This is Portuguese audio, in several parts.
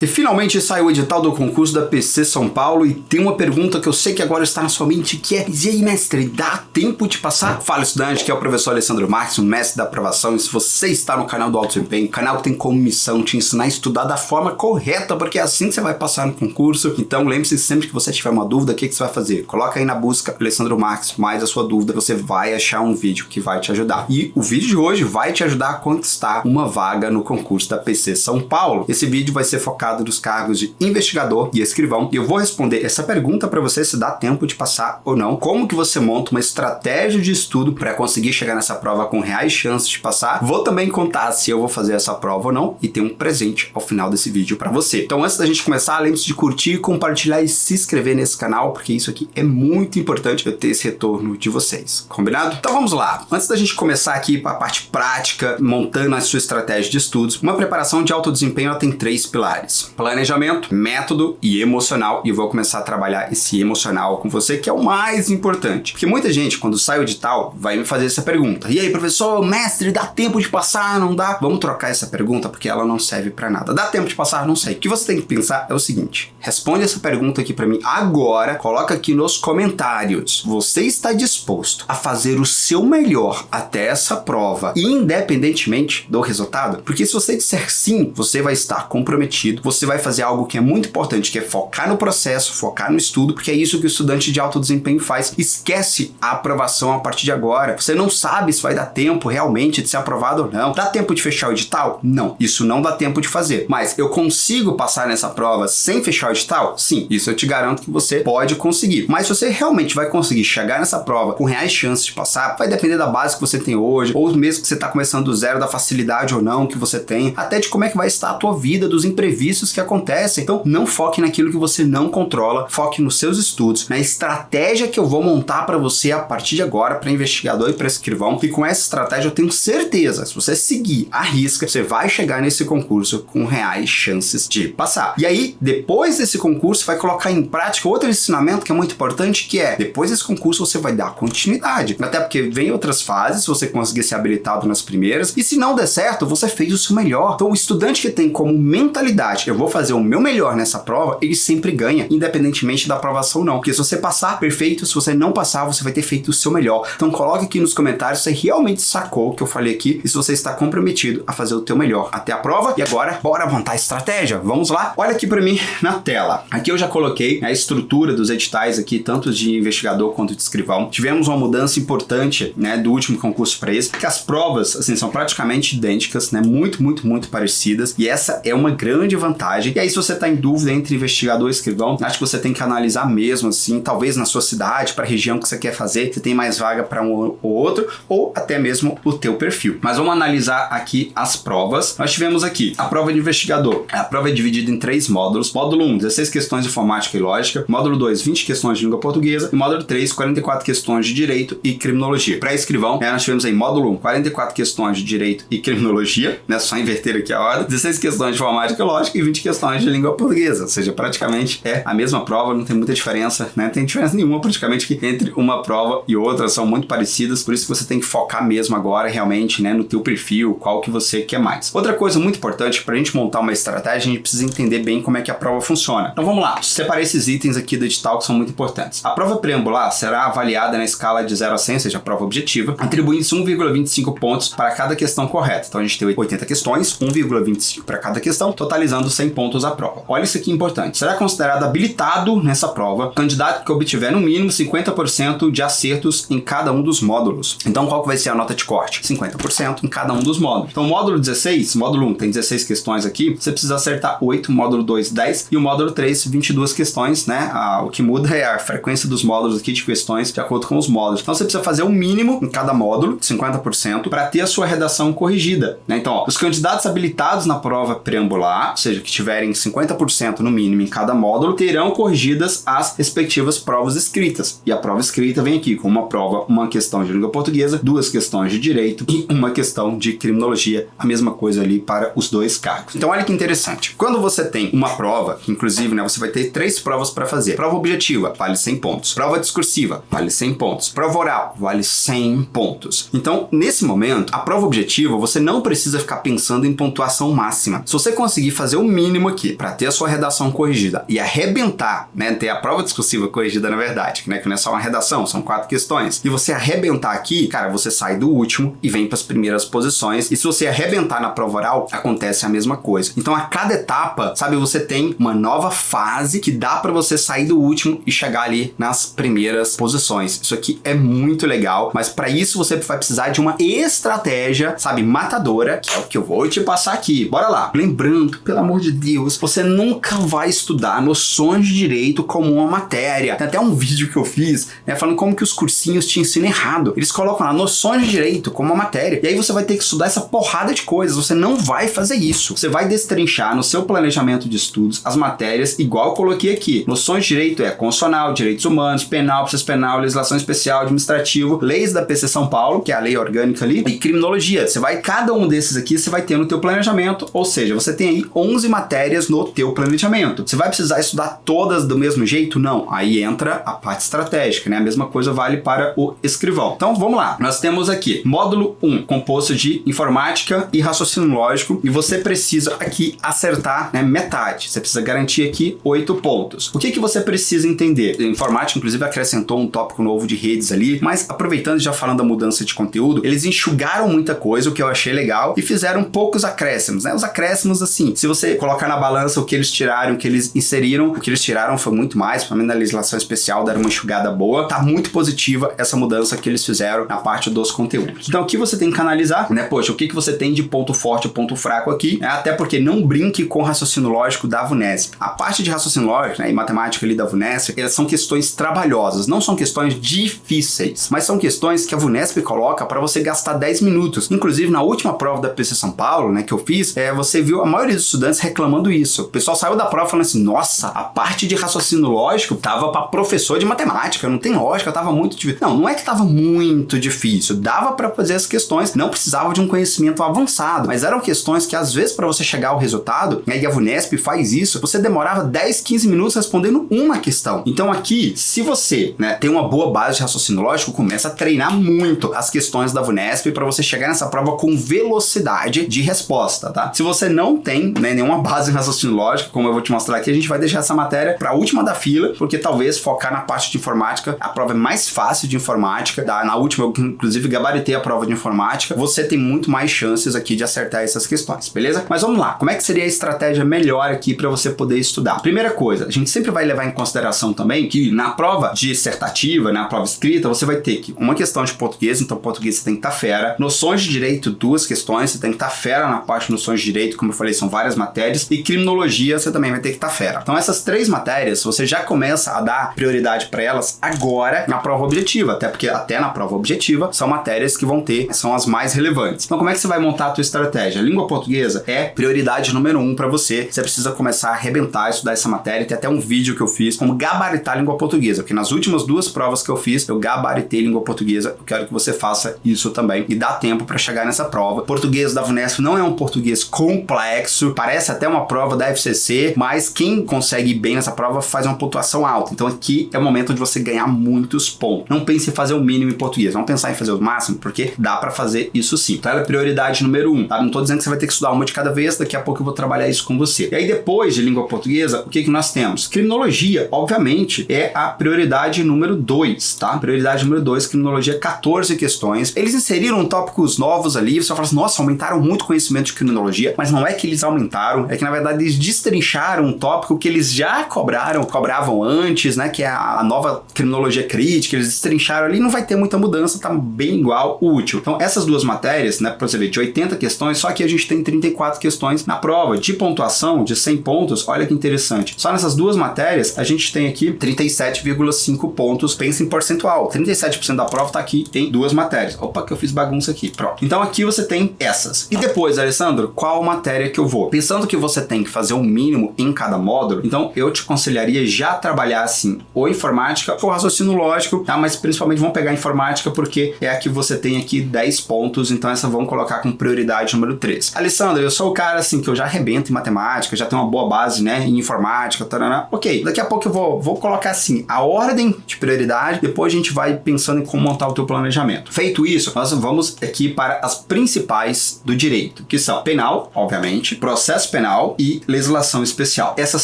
E finalmente saiu o edital do concurso da PC São Paulo e tem uma pergunta que eu sei que agora está na sua mente, que é: e aí, mestre, dá tempo de passar? Fala, estudante, que é o professor Alessandro Marques, o mestre da aprovação, e se você está no canal do Alto Desempenho, o canal que tem como missão te ensinar a estudar da forma correta, porque é assim que você vai passar no concurso. Então lembre-se, sempre que você tiver uma dúvida, o que você vai fazer? Coloca aí na busca Alessandro Marques mais a sua dúvida, você vai achar um vídeo que vai te ajudar. E o vídeo de hoje vai te ajudar a conquistar uma vaga no concurso da PC São Paulo. Esse vídeo vai ser focado nos cargos de investigador e escrivão, e eu vou responder essa pergunta para você, se dá tempo de passar ou não, como que você monta uma estratégia de estudo para conseguir chegar nessa prova com reais chances de passar. Vou também contar se eu vou fazer essa prova ou não, e tem um presente ao final desse vídeo para você. Então, antes da gente começar, lembre-se de curtir, compartilhar e se inscrever nesse canal, porque isso aqui é muito importante, eu ter esse retorno de vocês, combinado? Então vamos lá, antes da gente começar aqui para a parte prática, montando a sua estratégia de estudos, uma preparação de alto desempenho ela tem 3 pilares: planejamento, método e emocional, e eu vou começar a trabalhar esse emocional com você, que é o mais importante, porque muita gente, quando sai o edital, vai me fazer essa pergunta: e aí, professor, mestre, dá tempo de passar, não dá? Vamos trocar essa pergunta, porque ela não serve pra nada. Dá tempo de passar? Não sei. O que você tem que pensar é o seguinte: responde essa pergunta aqui pra mim agora, coloca aqui nos comentários: você está disposto a fazer o seu melhor até essa prova, independentemente do resultado? Porque se você disser sim, você vai estar comprometido, você vai fazer algo que é muito importante, que é focar no processo, focar no estudo, porque é isso que o estudante de alto desempenho faz. Esquece a aprovação a partir de agora. Você não sabe se vai dar tempo realmente de ser aprovado ou não. Dá tempo de fechar o edital? Não, isso não dá tempo de fazer. Mas eu consigo passar nessa prova sem fechar o edital? Sim, isso eu te garanto que você pode conseguir. Mas se você realmente vai conseguir chegar nessa prova com reais chances de passar, vai depender da base que você tem hoje, ou mesmo que você está começando do zero, da facilidade ou não que você tem, até de como é que vai estar a tua vida, dos imprevistos que acontecem. Então não foque naquilo que você não controla, foque nos seus estudos, na estratégia que eu vou montar para você a partir de agora, para investigador e para escrivão, e com essa estratégia eu tenho certeza, se você seguir a risca, você vai chegar nesse concurso com reais chances de passar. E aí, depois desse concurso, vai colocar em prática outro ensinamento que é muito importante, que é: depois desse concurso você vai dar continuidade, até porque vem outras fases, se você conseguir ser habilitado nas primeiras, e se não der certo, você fez o seu melhor. Então o estudante que tem como mentalidade: eu vou fazer o meu melhor nessa prova, ele sempre ganha, independentemente da aprovação ou não. Porque se você passar, perfeito; se você não passar, você vai ter feito o seu melhor. Então coloque aqui nos comentários se você realmente sacou o que eu falei aqui e se você está comprometido a fazer o teu melhor até a prova. E agora, bora montar a estratégia? Vamos lá? Olha aqui para mim na tela. Aqui eu já coloquei a estrutura dos editais aqui, tanto de investigador quanto de escrivão. Tivemos uma mudança importante, né, do último concurso para esse, que as provas, assim, são praticamente idênticas, né, muito parecidas, e essa é uma grande vantagem. E aí, se você está em dúvida entre investigador e escrivão, acho que você tem que analisar mesmo, assim, talvez na sua cidade, para a região que você quer fazer, você tem mais vaga para um ou outro, ou até mesmo o teu perfil. Mas vamos analisar aqui as provas. Nós tivemos aqui a prova de investigador. A prova é dividida em 3 módulos. Módulo 1, 16 questões de informática e lógica. Módulo 2, 20 questões de língua portuguesa. E módulo 3, 44 questões de direito e criminologia. Para escrivão, nós tivemos aí módulo 1, 44 questões de direito e criminologia, né? Só inverter aqui a ordem. 16 questões de informática e lógica e 20 questões de língua portuguesa. Ou seja, praticamente é a mesma prova, não tem muita diferença, né? Não tem diferença nenhuma praticamente que entre uma prova e outra, são muito parecidas, por isso que você tem que focar mesmo agora realmente, né, no teu perfil, qual que você quer mais. Outra coisa muito importante pra gente montar uma estratégia, a gente precisa entender bem como é que a prova funciona. Então vamos lá, separei esses itens aqui do edital que são muito importantes. A prova preambular será avaliada na escala de 0 a 100, ou seja, a prova objetiva, atribuindo-se 1,25 pontos para cada questão correta. Então a gente tem 80 questões, 1,25 para cada questão, totalizando 100 pontos a prova. Olha isso aqui importante. Será considerado habilitado nessa prova o candidato que obtiver no mínimo 50% de acertos em cada um dos módulos. Então qual que vai ser a nota de corte? 50% em cada um dos módulos. Então módulo 16, módulo 1 tem 16 questões aqui, você precisa acertar 8, módulo 2 10 e o módulo 3 22 questões, né? O que muda é a frequência dos módulos aqui de questões de acordo com os módulos. Então você precisa fazer o mínimo em cada módulo, 50%, para ter a sua redação corrigida, né? Então, os candidatos habilitados na prova preambular, ou seja, que tiverem 50% no mínimo em cada módulo, terão corrigidas as respectivas provas escritas. E a prova escrita vem aqui com uma prova, uma questão de língua portuguesa, 2 questões de direito e uma questão de criminologia, a mesma coisa ali para os 2 cargos. Então olha que interessante, quando você tem uma prova, que inclusive, né, você vai ter 3 provas para fazer. Prova objetiva, vale 100 pontos. Prova discursiva, vale 100 pontos. Prova oral, vale 100 pontos. Então, nesse momento, a prova objetiva, você não precisa ficar pensando em pontuação máxima. Se você conseguir fazer o mínimo aqui, para ter a sua redação corrigida e arrebentar, né, ter a prova discursiva corrigida na verdade, né, que não é só uma redação, são 4 questões, e você arrebentar aqui, cara, você sai do último e vem para as primeiras posições, e se você arrebentar na prova oral, acontece a mesma coisa. Então a cada etapa, sabe, você tem uma nova fase que dá para você sair do último e chegar ali nas primeiras posições. Isso aqui é muito legal, mas para isso você vai precisar de uma estratégia, sabe, matadora, que é o que eu vou te passar aqui. Bora lá. Lembrando, pelo amor de Deus, você nunca vai estudar noções de direito como uma matéria. Tem até um vídeo que eu fiz, né, falando como que os cursinhos te ensinam errado. Eles colocam lá noções de direito como uma matéria. E aí você vai ter que estudar essa porrada de coisas. Você não vai fazer isso. Você vai destrinchar no seu planejamento de estudos as matérias igual eu coloquei aqui. Noções de direito é constitucional, direitos humanos, penal, processo penal, legislação especial, administrativo, leis da PC São Paulo, que é a lei orgânica ali, e criminologia. Você vai, cada um desses aqui, você vai ter no teu planejamento, ou seja, você tem aí 11 matérias no teu planejamento. Você vai precisar estudar todas do mesmo jeito? Não. Aí entra a parte estratégica, né? A mesma coisa vale para o escrivão. Então, vamos lá. Nós temos aqui módulo 1, composto de informática e raciocínio lógico, e você precisa aqui acertar, né, metade. Você precisa garantir aqui 8 pontos. O que você precisa entender? A informática, inclusive, acrescentou um tópico novo de redes ali, mas aproveitando e já falando da mudança de conteúdo, eles enxugaram muita coisa, o que eu achei legal, e fizeram poucos acréscimos, né? Os acréscimos, assim, se você colocar na balança o que eles tiraram, o que eles inseriram, o que eles tiraram foi muito mais, pelo menos na legislação especial, deram uma enxugada boa. Tá muito positiva essa mudança que eles fizeram na parte dos conteúdos. Então, aqui você tem que analisar, né? Poxa, o que você tem de ponto forte e ponto fraco aqui, né? Até porque não brinque com o raciocínio lógico da VUNESP. A parte de raciocínio lógico, né, e matemática ali da VUNESP, elas são questões trabalhosas, não são questões difíceis, mas são questões que a VUNESP coloca para você gastar 10 minutos. Inclusive, na última prova da PC São Paulo, né, que eu fiz, você viu a maioria dos estudantes reclamando isso. O pessoal saiu da prova falando assim, nossa, a parte de raciocínio lógico tava para professor de matemática, não tem lógica, tava muito difícil. Não é que tava muito difícil, dava para fazer as questões, não precisava de um conhecimento avançado, mas eram questões que às vezes para você chegar ao resultado, né, e a VUNESP faz isso, você demorava 10, 15 minutos respondendo uma questão. Então aqui, se você, né, tem uma boa base de raciocínio lógico, começa a treinar muito as questões da VUNESP para você chegar nessa prova com velocidade de resposta, tá? Se você não tem, né, nenhuma base em raciocínio lógico, como eu vou te mostrar aqui, a gente vai deixar essa matéria para a última da fila, porque talvez focar na parte de informática, a prova é mais fácil de informática, tá? Na última eu inclusive gabaritei a prova de informática, você tem muito mais chances aqui de acertar essas questões, beleza? Mas vamos lá, como é que seria a estratégia melhor aqui para você poder estudar? Primeira coisa, a gente sempre vai levar em consideração também que na prova dissertativa, na prova escrita, você vai ter que uma questão de português, então português você tem que estar fera, noções de direito, 2 questões, você tem que estar fera na parte de noções de direito, como eu falei, são várias matérias, e criminologia você também vai ter que estar fera. Então essas 3 matérias, você já começa a dar prioridade para elas agora na prova objetiva, até porque até na prova objetiva são matérias que vão ter, são as mais relevantes. Então como é que você vai montar a tua estratégia? A língua portuguesa é prioridade número 1 para você, você precisa começar a arrebentar, estudar essa matéria, tem até um vídeo que eu fiz como gabaritar a língua portuguesa, porque nas últimas 2 provas que eu fiz, eu gabaritei língua portuguesa, eu quero que você faça isso também e dá tempo para chegar nessa prova. Português da VUNESP não é um português complexo, parece até uma prova da FCC, mas quem consegue ir bem nessa prova faz uma pontuação alta. Então aqui é o momento de você ganhar muitos pontos. Não pense em fazer o mínimo em português, não pensar em fazer o máximo, porque dá para fazer isso sim. Então ela é prioridade número 1, tá? Não tô dizendo que você vai ter que estudar uma de cada vez, daqui a pouco eu vou trabalhar isso com você. E aí depois de língua portuguesa, o que nós temos? Criminologia, obviamente, é a prioridade número 2, tá? Prioridade número 2, criminologia, 14 questões. Eles inseriram tópicos novos ali, você vai falar assim, nossa, aumentaram muito o conhecimento de criminologia, mas não é que eles aumentaram, é que na verdade eles destrincharam um tópico que eles já cobravam antes, né, que é a nova criminologia crítica, eles destrincharam ali, não vai ter muita mudança, tá bem igual, útil. Então essas 2 matérias, né, pra você ver, de 80 questões, só que a gente tem 34 questões na prova, de pontuação, de 100 pontos, olha que interessante. Só nessas 2 matérias, a gente tem aqui 37,5 pontos, pensa em percentual, 37% da prova tá aqui em 2 matérias. Opa, que eu fiz bagunça aqui, pronto. Então aqui você tem essas. E depois, Alessandro, qual matéria que eu vou? Pensando que você tem que fazer o mínimo em cada módulo, então eu te aconselharia já trabalhar assim, ou informática ou raciocínio lógico, tá? Mas principalmente vamos pegar informática porque é a que você tem aqui 10 pontos, então essa vamos colocar com prioridade número 3. Alessandro, eu sou o cara assim que eu já arrebento em matemática, já tenho uma boa base, né, em informática, tarana. Ok, daqui a pouco eu vou colocar assim, a ordem de prioridade, depois a gente vai pensando em como montar o teu planejamento. Feito isso, nós vamos aqui para as principais do direito, que são penal, obviamente, processo penal, penal e legislação especial. Essas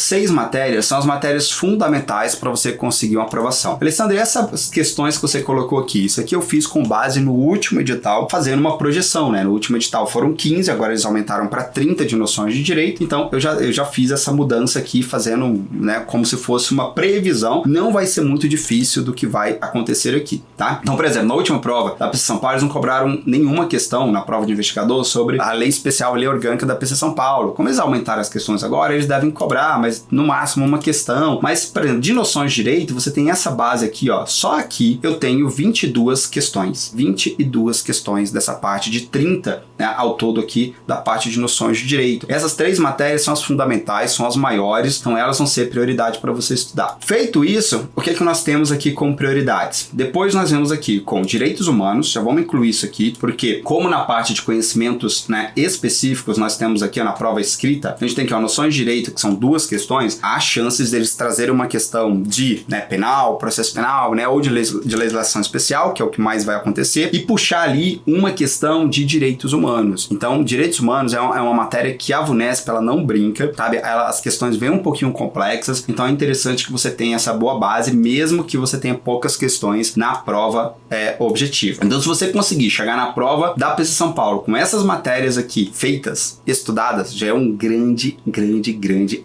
6 matérias são as matérias fundamentais para você conseguir uma aprovação. Alessandro, e essas questões que você colocou aqui, isso aqui eu fiz com base no último edital, fazendo uma projeção, né? No último edital foram 15, agora eles aumentaram para 30 de noções de direito, então eu já fiz essa mudança aqui, fazendo, né, como se fosse uma previsão. Não vai ser muito difícil do que vai acontecer aqui, tá? Então, por exemplo, na última prova da PC São Paulo, eles não cobraram nenhuma questão na prova de investigador sobre a lei especial, a lei orgânica da PC São Paulo. Como eles aumentaram as questões agora, eles devem cobrar, mas no máximo uma questão. Mas, por exemplo, de noções de direito, você tem essa base aqui, ó. Só aqui eu tenho 22 questões. 22 questões dessa parte de 30, né, ao todo aqui da parte de noções de direito. Essas 3 matérias são as fundamentais, são as maiores, então elas vão ser prioridade para você estudar. Feito isso, o que é que nós temos aqui como prioridades? Depois nós vemos aqui com direitos humanos, já vamos incluir isso aqui, porque como na parte de conhecimentos, né, específicos, nós temos aqui ó, na prova escrita, a gente tem aqui ó, noções de direito, que são 2 questões, há chances deles trazerem uma questão de, né, penal, processo penal, né, ou de legislação especial, que é o que mais vai acontecer, e puxar ali uma questão de direitos humanos. Então, direitos humanos é uma matéria que a VUNESP, ela não brinca, sabe? As questões vêm um pouquinho complexas, então é interessante que você tenha essa boa base, mesmo que você tenha poucas questões na prova objetiva. Então, se você conseguir chegar na prova da PC São Paulo com essas matérias aqui feitas, estudadas, já é um grande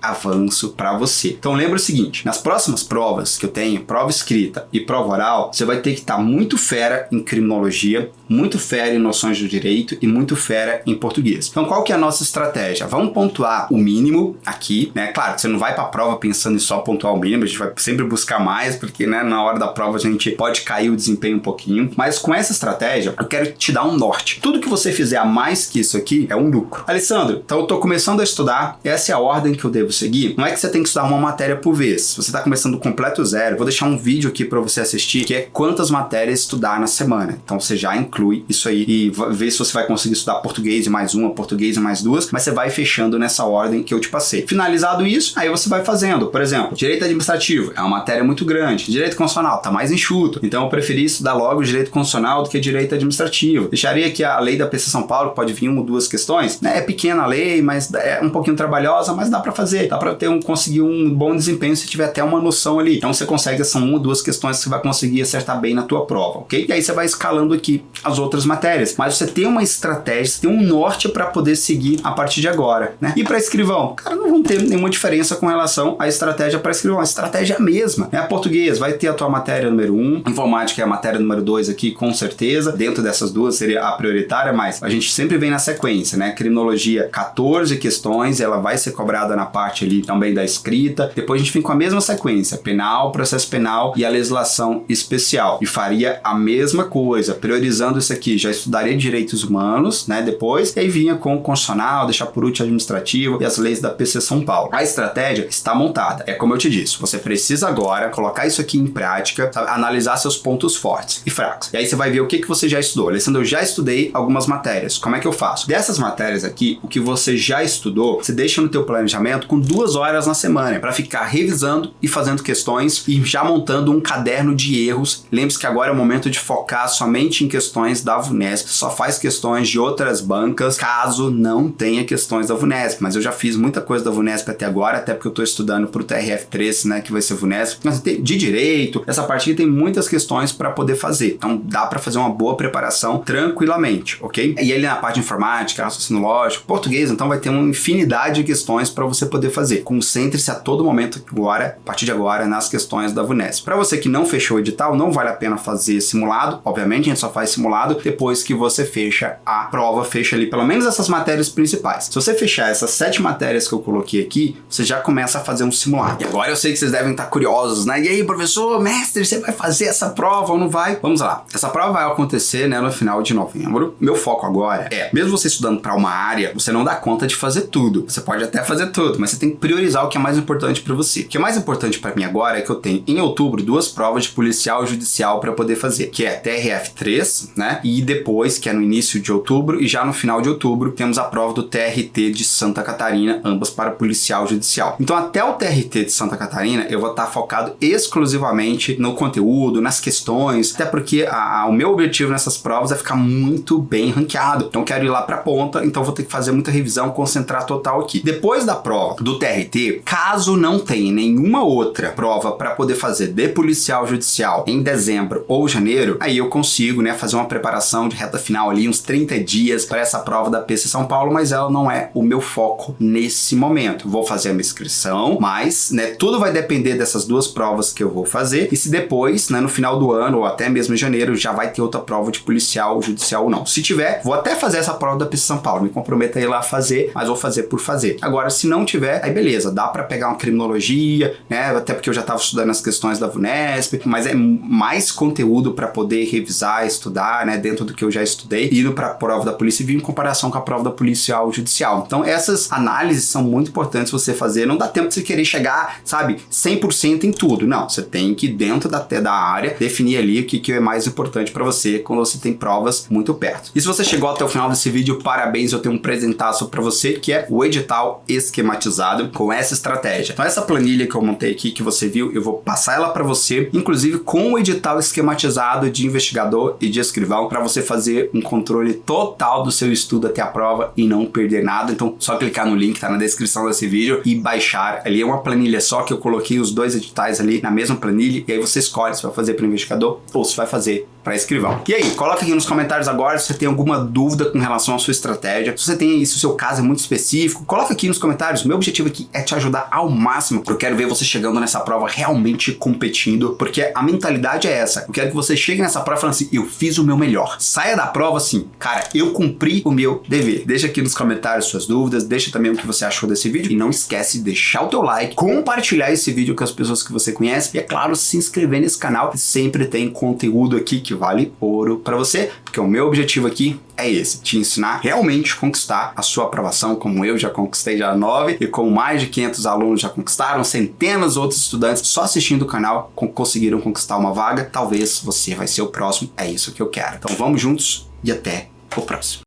avanço para você. Então, lembra o seguinte, nas próximas provas que eu tenho, prova escrita e prova oral, você vai ter que estar muito fera em criminologia, muito fera em noções do direito e muito fera em português. Então, qual que é a nossa estratégia? Vamos pontuar o mínimo aqui, né? Claro que você não vai para a prova pensando em só pontuar o mínimo, a gente vai sempre buscar mais, porque, né, na hora da prova a gente pode cair o desempenho um pouquinho, mas com essa estratégia, eu quero te dar um norte. Tudo que você fizer a mais que isso aqui é um lucro. Alessandro, então eu tô começando a estudar, essa é a ordem que eu devo seguir? Não é que você tem que estudar uma matéria por vez. Se você tá começando do completo zero, vou deixar um vídeo aqui para você assistir, que é quantas matérias estudar na semana. Então você já inclui isso aí e vê se você vai conseguir estudar português e mais uma, português e mais 2, mas você vai fechando nessa ordem que eu te passei. Finalizado isso, aí você vai fazendo. Por exemplo, direito administrativo é uma matéria muito grande. Direito constitucional tá mais enxuto. Então eu preferi estudar logo direito constitucional do que direito administrativo. Deixaria que a lei da PC São Paulo pode vir 1 ou 2 questões, né? É pequena a lei, mas é um pouquinho trabalhosa, mas dá pra fazer. Dá pra conseguir um bom desempenho se tiver até uma noção ali. Então você consegue, são 1 ou 2 questões que você vai conseguir acertar bem na tua prova, ok? E aí você vai escalando aqui as outras matérias. Mas você tem uma estratégia, você tem um norte para poder seguir a partir de agora, né? E para escrivão, cara, não vão ter nenhuma diferença com relação à estratégia para escrivão. A estratégia é a mesma, né? Português vai ter a tua matéria número 1, informática é a matéria número 2 aqui, com certeza. Dentro dessas duas seria a prioritária, mas a gente sempre vem na sequência, né? Criminologia, 14 questões, ela vai ser cobrada na parte ali também da escrita. Depois a gente vem com a mesma sequência, penal, processo penal e a legislação especial. E faria a mesma coisa, priorizando isso aqui, já estudaria direitos humanos, né? Depois, e aí vinha com o constitucional, deixar por último administrativo e as leis da PC São Paulo. A estratégia está montada. É como eu te disse, você precisa agora colocar isso aqui em prática, sabe? Analisar seus pontos fortes e fracos. E aí você vai ver o que você já estudou. Alessandro, eu já estudei algumas matérias. Como é que eu faço? Dessas matérias aqui, o que você já estudou, você deixa no teu planejamento com 2 horas na semana para ficar revisando e fazendo questões e já montando um caderno de erros. Lembre-se que agora é o momento de focar somente em questões da VUNESP. Só faz questões de outras bancas, caso não tenha questões da VUNESP. Mas eu já fiz muita coisa da VUNESP até agora, até porque eu estou estudando para o TRF3, né, que vai ser VUNESP. Mas de direito, essa parte aqui tem muitas questões para poder fazer. Então dá para fazer uma boa preparação tranquilamente, ok? E ali na parte de informática, raciocínio lógico, português, então vai ter uma infinidade de questões para você poder fazer. Concentre-se a todo momento agora, a partir de agora, nas questões da VUNESP. Para você que não fechou o edital, não vale a pena fazer simulado. Obviamente, a gente só faz simulado depois que você fecha a prova, fecha ali pelo menos essas matérias principais. Se você fechar essas 7 matérias que eu coloquei aqui, você já começa a fazer um simulado. E agora eu sei que vocês devem estar curiosos, né? E aí, professor, mestre, você vai fazer essa prova ou não vai? Vamos lá. Essa prova vai acontecer, né, no final de novembro. Meu foco agora é, mesmo você estudando para uma área, você não dá conta de fazer tudo. Você pode até fazer tudo, mas você tem que priorizar o que é mais importante para você. O que é mais importante para mim agora é que eu tenho em outubro 2 provas de policial judicial para poder fazer, que é TRF3, né? E depois, que é no início de outubro, e já no final de outubro, temos a prova do TRT de Santa Catarina, ambas para policial judicial. Então, até o TRT de Santa Catarina, eu vou estar focado exclusivamente no conteúdo, nas questões, até porque o meu objetivo nessas provas é ficar muito bem ranqueado. Então, eu quero ir lá para a ponta, então vou ter que fazer muita revisão, concentrar lembrar total aqui. Depois da prova do TRT, caso não tenha nenhuma outra prova para poder fazer de policial judicial em dezembro ou janeiro, aí eu consigo, né, fazer uma preparação de reta final ali, uns 30 dias para essa prova da PC São Paulo, mas ela não é o meu foco nesse momento. Vou fazer a minha inscrição, mas, né, tudo vai depender dessas duas provas que eu vou fazer e se depois, né, no final do ano ou até mesmo em janeiro, já vai ter outra prova de policial judicial ou não. Se tiver, vou até fazer essa prova da PC São Paulo, me comprometo a ir lá fazer, mas vou fazer por fazer. Agora, se não tiver, aí beleza, dá para pegar uma criminologia, né, até porque eu já estava estudando as questões da VUNESP, mas é mais conteúdo para poder revisar, estudar, né, dentro do que eu já estudei, indo para a prova da Polícia Civil em comparação com a prova da policial judicial. Então, essas análises são muito importantes você fazer. Não dá tempo de você querer chegar, sabe, 100% em tudo. Não, você tem que, dentro da área, definir ali o que é mais importante para você quando você tem provas muito perto. E se você chegou até o final desse vídeo, parabéns, eu tenho um presentaço para você, que é o edital esquematizado com essa estratégia. Então, essa planilha que eu montei aqui, que você viu, eu vou passar ela para você, inclusive com o edital esquematizado de investigador e de escrivão, para você fazer um controle total do seu estudo até a prova e não perder nada. Então, só clicar no link, tá na descrição desse vídeo, e baixar. Ali é uma planilha só que eu coloquei os dois editais ali na mesma planilha, e aí você escolhe se vai fazer para investigador ou se vai fazer para escrivão. E aí, coloca aqui nos comentários agora se você tem alguma dúvida com relação à sua estratégia. Se você tem isso, o seu caso é muito específico, coloca aqui nos comentários. Meu objetivo aqui é te ajudar ao máximo. Eu quero ver você chegando nessa prova realmente competindo, porque a mentalidade é essa. Eu quero que você chegue nessa prova falando assim, eu fiz o meu melhor. Saia da prova assim, cara, eu cumpri o meu dever. Deixa aqui nos comentários suas dúvidas, deixa também o que você achou desse vídeo e não esquece de deixar o teu like, compartilhar esse vídeo com as pessoas que você conhece e, é claro, se inscrever nesse canal, que sempre tem conteúdo aqui que vale ouro para você, porque o meu objetivo aqui é esse, te ensinar realmente a conquistar a sua aprovação, como eu já conquistei já 9 e como mais de 500 alunos já conquistaram, centenas de outros estudantes só assistindo o canal conseguiram conquistar uma vaga. Talvez você vai ser o próximo, é isso que eu quero. Então vamos juntos e até o próximo.